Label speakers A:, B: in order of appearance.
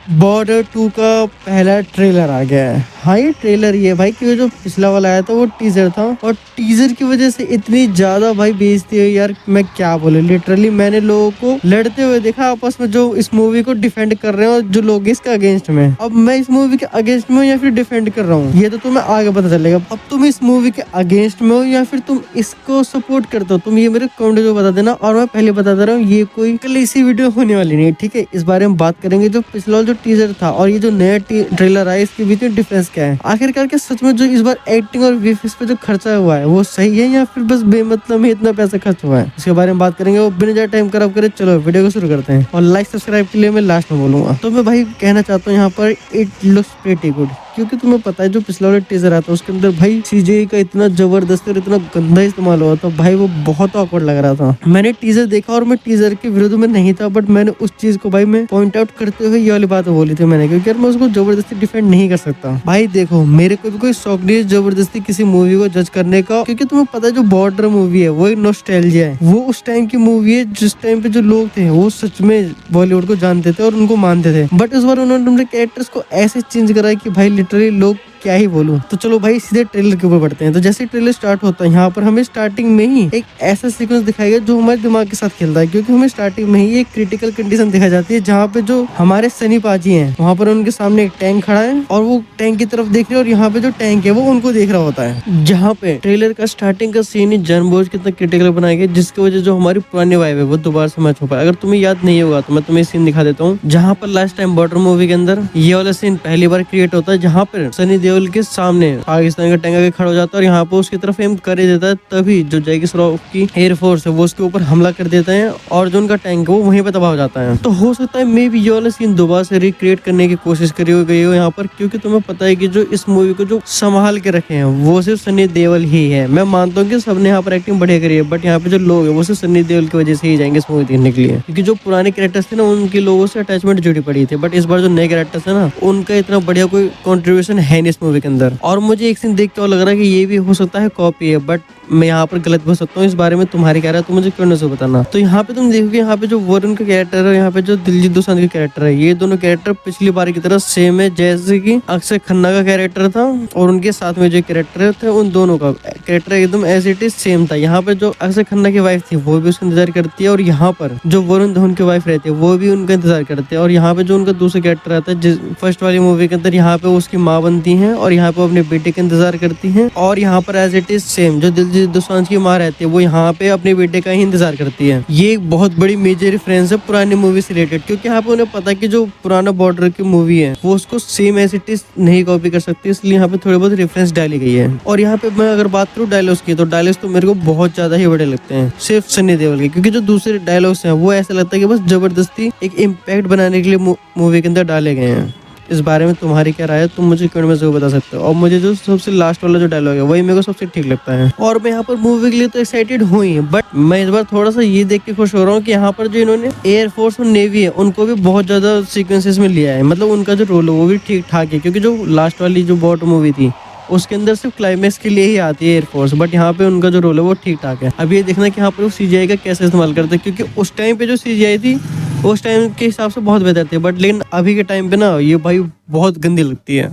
A: Border 2 का पहला trailer आ गया है। हाँ ये ट्रेलर ही है भाई, क्योंकि जो पिछला वाला आया था वो टीजर था, और टीजर की वजह से इतनी ज्यादा भाई बेइज्जती है यार, मैं क्या बोले। लिटरली मैंने लोगों को लड़ते हुए देखा आपस में, जो इस मूवी को डिफेंड कर रहे हैं और जो लोग इसके अगेंस्ट में। अब मैं इस मूवी के अगेंस्ट में हूँ या फिर डिफेंड कर रहा हूँ, ये तो तुम्हें आगे पता चलेगा। अब तुम इस मूवी के अगेंस्ट में हो या फिर तुम इसको सपोर्ट करते हो, तुम ये मेरे कमेंट में बता देना। और मैं पहले बता दे रहा हूँ, ये कोई कल इसी वीडियो होने वाली नहीं है, ठीक है। इस बारे में बात करेंगे जो पिछला जो टीजर था और ये जो नया ट्रेलर आया, इसके बीच में डिफरेंस क्या है। आखिरकार के सच में जो इस बार एक्टिंग और वीएफएक्स पे जो खर्चा हुआ है वो सही है या फिर बस बेमतलब में इतना पैसा खर्च हुआ है, इसके बारे में बात करेंगे। वो बिना ज्यादा टाइम खराब करे चलो वीडियो को शुरू करते हैं। और लाइक सब्सक्राइब के लिए मैं लास्ट में बोलूंगा। तो मैं भाई कहना चाहता हूँ यहाँ पर इट लुक्स प्रीटी गुड, क्योंकि तुम्हें पता है जो पिछला वाला टीजर आता है उसके अंदर भाई सीजीआई का इतना जबरदस्त और इतना गंदा इस्तेमाल हुआ था भाई, वो बहुत ऑकवर्ड लग रहा था। मैंने टीजर देखा और मैं टीजर के विरोध में नहीं था, बट मैंने उस चीज को भाई मैं पॉइंट आउट करते हुए ये वाली बात बोली थी मैंने, क्योंकि यार मैं उसको जबरदस्ती डिफेंड नहीं कर सकता। भाई देखो मेरे को भी कोई शौक नहीं है जबरदस्ती किसी मूवी को जज करने का, क्योंकि तुम्हें पता है जो बॉर्डर मूवी है वो एक नॉस्टैल्जिया है। वो उस टाइम की मूवी है जिस टाइम पे जो लोग थे वो सच में बॉलीवुड को जानते थे और उनको मानते थे, बट इस बार उन्होंने अपने कैरेक्टर्स को ऐसे चेंज करा कि भाई लिटरली लोग क्या ही बोलूं। तो चलो भाई सीधे ट्रेलर के ऊपर बढ़ते हैं। तो जैसे ट्रेलर स्टार्ट होता है यहाँ पर हमें स्टार्टिंग में ही एक ऐसा सीक्वेंस दिखाया गया जो हमारे दिमाग के साथ खेलता है, क्योंकि हमें स्टार्टिंग में ही एक क्रिटिकल कंडीशन दिखाई जाती है जहाँ पे जो हमारे सनी पाजी हैं वहाँ पर उनके सामने एक टैंक खड़ा है और वो टैंक की तरफ देख रहे हैं, और यहाँ पे जो टैंक है वो उनको देख रहा होता है। जहाँ पे ट्रेलर का स्टार्टिंग का सीन ही जानबूझ कितना क्रिटिकल बनाया गया, जिसकी वजह जो हमारी पुरानी वाइब है वो दोबारा से मैच हो पाए। अगर तुम्हें याद नहीं होगा तो मैं तुम्हें सीन दिखा देता हूँ, जहाँ पर लास्ट टाइम बॉर्डर मूवी के अंदर ये वाला सीन पहली बार क्रिएट होता है, जहाँ पर सनी देओल के सामने पाकिस्तान का टैंक आके खड़ा हो जाता है और यहाँ पे उसकी तरफ एम कर ही देता है। तभी जो जैकी श्रॉफ की एयरफोर्स है वो उसके ऊपर हमला कर देते हैं और जो उनका टैंक है वो वहीं पे तबाह हो जाता है। तो हो सकता है मे भी ये वाला सीन दोबारा से रिक्रिएट करने की कोशिश करी गई हो यहाँ पर, क्योंकि तुम्हें पता है कि जो इस मूवी को जो संभाल के रखे हैं वो सिर्फ सनी देओल ही है। मैं मानता हूँ कि सबने यहाँ पर एक्टिंग बढ़िया करी है, बट यहाँ पे जो लोग है वो सिर्फ सनी देओल की वजह से ही जाएंगे इस मूवी देखने के लिए, क्योंकि जो पुराने कैरेक्टर्स थे ना उनके लोगों से अटैचमेंट जुड़ी पड़ी थी, बट इस बार जो नए कैरेक्टर्स है ना उनका इतना बढ़िया कोई कॉन्ट्रीब्यूशन है नहीं इस मूवी के अंदर। और मुझे एक सीन देख के लग रहा है कि ये भी हो सकता है कॉपी है, बट मैं यहाँ पर गलत बोल सकता हूँ। इस बारे में तुम्हारी क्या राय है तो मुझे क्यों नहीं बताना। तो यहाँ पे तुम देखोगे यहाँ पे जो वरुण का कैरेक्टर है, यहाँ पे जो दिलजीत दोसांझ का कैरेक्टर है, ये दोनों कैरेक्टर पिछली बार की तरह सेम है, जैसे कि अक्षय खन्ना का कैरेक्टर था और उनके साथ में जो कैरेक्टर थे उन दोनों का कैरेक्टर एकदम एज इट इज सेम था। यहाँ पे जो अक्षय खन्ना की वाइफ थी वो भी उसका इंतजार करती है, और यहाँ पर जो वरुण धवन की वाइफ रहती है वो भी उनका इंतजार करते हैं। और यहाँ पे जो उनका दूसरा कैरेक्टर आता है फर्स्ट वाली मूवी के अंदर, यहाँ पे उसकी माँ बनती है और यहाँ पे अपने बेटे का इंतजार करती है, और यहाँ पर एज इट इज सेम जो दिलजीत दोसांझ की माँ रहती है वो यहाँ पे अपने बेटे का ही इंतजार करती है। ये एक बहुत बड़ी मेजर रेफरेंस है पुरानी मूवी से रिलेटेड, क्योंकि यहाँ पे उन्हें पता है कि जो पुराना बॉर्डर की मूवी है वो उसको सेम एज इट इज नहीं कॉपी कर सकती, इसलिए यहाँ पे थोड़ी बहुत रेफरेंस डाली गई है। और यहाँ पे मैं अगर बात करूँ डायलॉग्स की, तो डायलॉग्स तो मेरे को बहुत ज्यादा ही बड़े लगते हैं सिर्फ सनी देओल के, क्योंकि जो दूसरे डायलॉग्स हैं वो ऐसा लगता है कि बस जबरदस्ती एक इम्पैक्ट बनाने के लिए मूवी के अंदर डाले गए हैं। इस बारे में तुम्हारी क्या राय है तुम मुझे कमेंट में जरूर बता सकते हो। और मुझे जो सबसे लास्ट वाला जो डायलॉग है वही मेरे को सबसे ठीक लगता है। और मैं यहाँ पर मूवी के लिए तो एक्साइटेड हूँ ही, बट मैं इस बार थोड़ा सा ये देख के खुश हो रहा हूँ कि यहाँ पर जो इन्होंने एयरफोर्स और नेवी है उनको भी बहुत ज्यादा सीक्वेंसेस में लिया है, मतलब उनका जो रोल है वो भी ठीक ठाक है। क्योंकि जो लास्ट वाली जो बॉर्डर मूवी थी उसके अंदर सिर्फ क्लाइमेक्स के लिए ही आती है एयरफोर्स, बट यहाँ पे उनका जो रोल है वो ठीक ठाक है। अब ये देखना कि यहाँ पर वो सीजीआई का कैसे इस्तेमाल करते हैं, क्योंकि उस टाइम पे जो सीजीआई थी उस टाइम के हिसाब से बहुत बेहतर थी, बट लेकिन अभी के टाइम पे ना ये भाई बहुत गंदी लगती है।